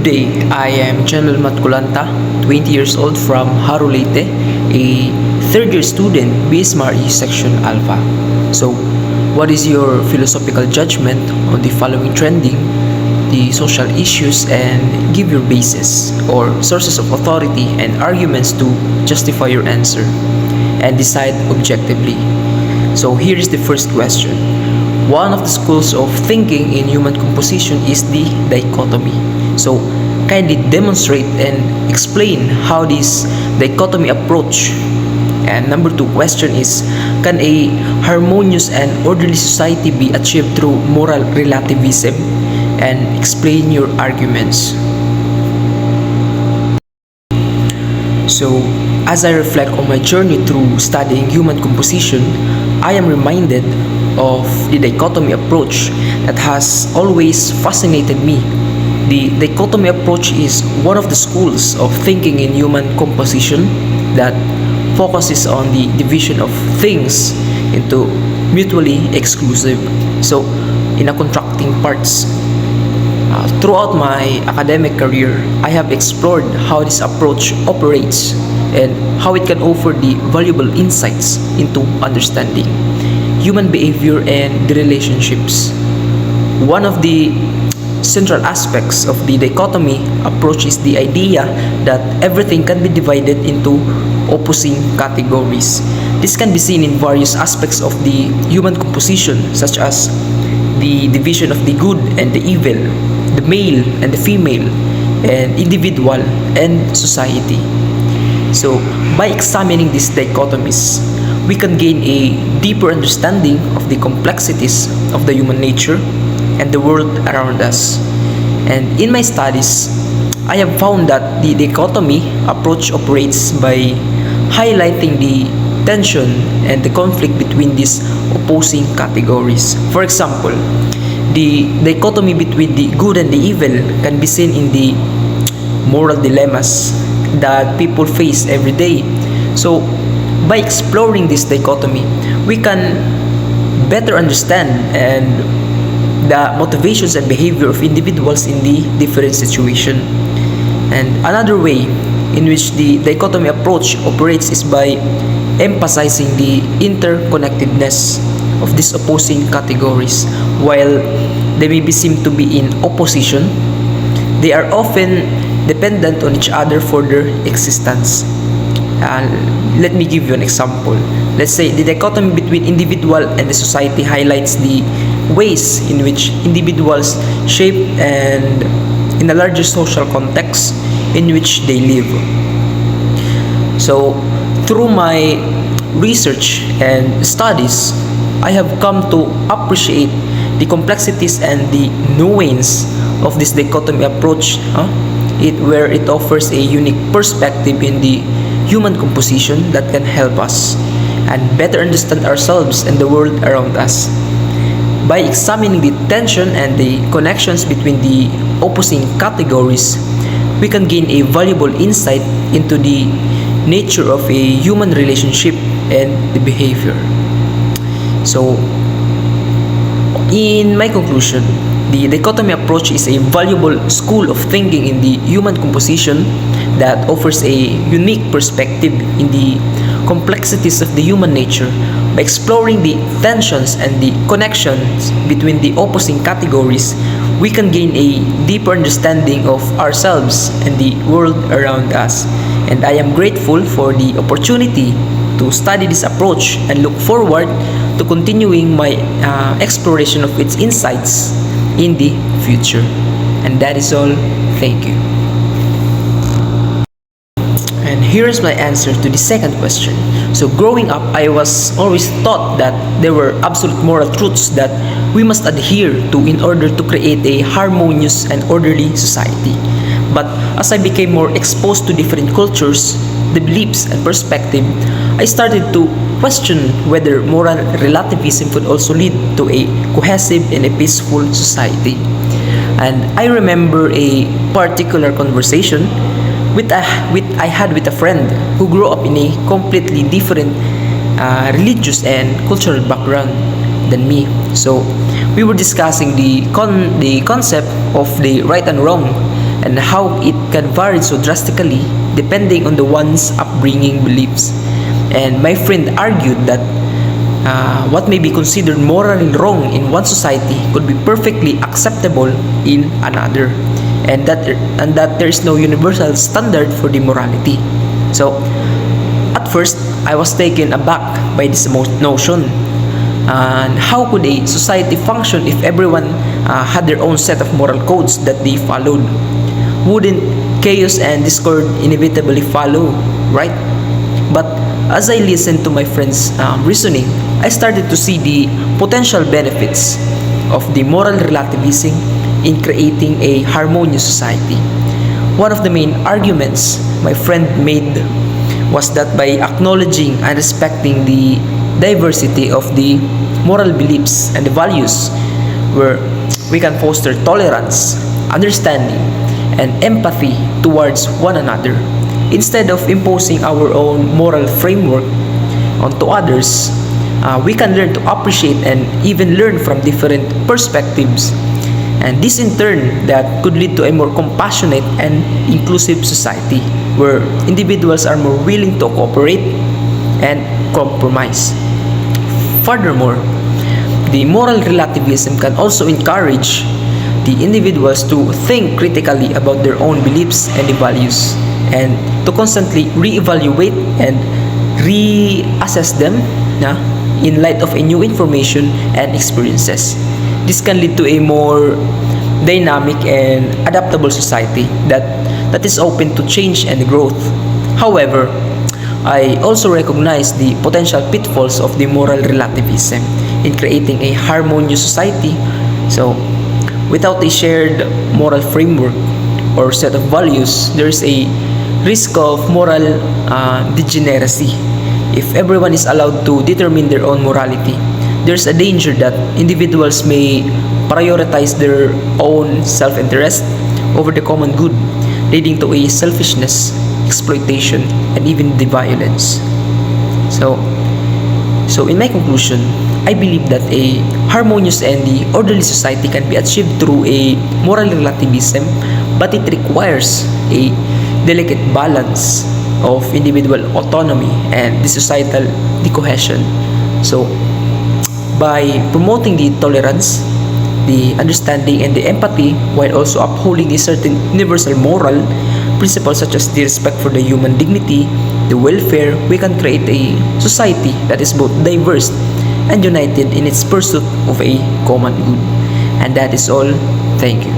day, I am General Matkulanta, 20 years old from Harulete, a third year student, BSMRE Section Alpha. So, what is your philosophical judgment on the following trending, the social issues, and give your basis or sources of authority and arguments to justify your answer and decide objectively? So, here is the first question. One of the schools of thinking in human composition is the dichotomy. So, kindly demonstrate and explain how this dichotomy approach. And number two question is, can a harmonious and orderly society be achieved through moral relativism? And explain your arguments. So, as I reflect on my journey through studying human composition, I am reminded of the dichotomy approach that has always fascinated me. The dichotomy approach is one of the schools of thinking in human composition that focuses on the division of things into mutually exclusive, so in a contracting parts. Throughout my academic career, I have explored how this approach operates and how it can offer the valuable insights into understanding human behavior and the relationships. One of the central aspects of the dichotomy approach is the idea that everything can be divided into opposing categories. This can be seen in various aspects of the human composition, such as the division of the good and the evil, the male and the female, and individual and society. So, by examining these dichotomies, we can gain a deeper understanding of the complexities of the human nature and the world around us. And in my studies, I have found that the dichotomy approach operates by highlighting the tension and the conflict between these opposing categories. For example, the dichotomy between the good and the evil can be seen in the moral dilemmas that people face every day. So, by exploring this dichotomy, we can better understand and the motivations and behavior of individuals in the different situation. And another way in which the dichotomy approach operates is by emphasizing the interconnectedness of these opposing categories. While they may be seen to be in opposition, they are often dependent on each other for their existence. Let me give you an example. Let's say the dichotomy between individual and the society highlights the ways in which individuals shape and in a larger social context in which they live. So, through my research and studies, I have come to appreciate the complexities and the nuance of this dichotomy approach, where it offers a unique perspective in the human composition that can help us and better understand ourselves and the world around us. By examining the tension and the connections between the opposing categories, we can gain a valuable insight into the nature of a human relationship and the behavior. So, in my conclusion, the dichotomy approach is a valuable school of thinking in the human composition that offers a unique perspective in the complexities of the human nature. By exploring the tensions and the connections between the opposing categories, we can gain a deeper understanding of ourselves and the world around us. And I am grateful for the opportunity to study this approach and look forward to continuing my exploration of its insights in the future. And that is all. Thank you. And here's my answer to the second question. So, growing up, I was always taught that there were absolute moral truths that we must adhere to in order to create a harmonious and orderly society. But as I became more exposed to different cultures, the beliefs and perspective, I started to question whether moral relativism could also lead to a cohesive and a peaceful society. And I remember a particular conversation I had with a friend who grew up in a completely different religious and cultural background than me. So we were discussing the concept of the right and wrong and how it can vary so drastically depending on the one's upbringing beliefs. And my friend argued that what may be considered morally wrong in one society could be perfectly acceptable in another, and that there is no universal standard for the morality. So, at first, I was taken aback by this notion. And how could a society function if everyone had their own set of moral codes that they followed? Wouldn't chaos and discord inevitably follow, right? But as I listened to my friend's reasoning, I started to see the potential benefits of the moral relativism in creating a harmonious society. One of the main arguments my friend made was that by acknowledging and respecting the diversity of the moral beliefs and the values, where we can foster tolerance, understanding, and empathy towards one another, instead of imposing our own moral framework onto others. We can learn to appreciate and even learn from different perspectives, and this in turn that could lead to a more compassionate and inclusive society where individuals are more willing to cooperate and compromise. Furthermore, the moral relativism can also encourage the individuals to think critically about their own beliefs and values, and to constantly reevaluate and reassess them in light of a new information and experiences. This can lead to a more dynamic and adaptable society that is open to change and growth. However, I also recognize the potential pitfalls of the moral relativism in creating a harmonious society. So, without a shared moral framework or set of values, there is a risk of moral degeneracy. If everyone is allowed to determine their own morality, there's a danger that individuals may prioritize their own self-interest over the common good, leading to a selfishness, exploitation, and even the violence. So, in my conclusion, I believe that a harmonious and the orderly society can be achieved through a moral relativism, but it requires a delicate balance of individual autonomy and the societal cohesion. So, by promoting the tolerance, the understanding, and the empathy, while also upholding a certain universal moral principles such as the respect for the human dignity, the welfare, we can create a society that is both diverse and united in its pursuit of a common good. And that is all. Thank you.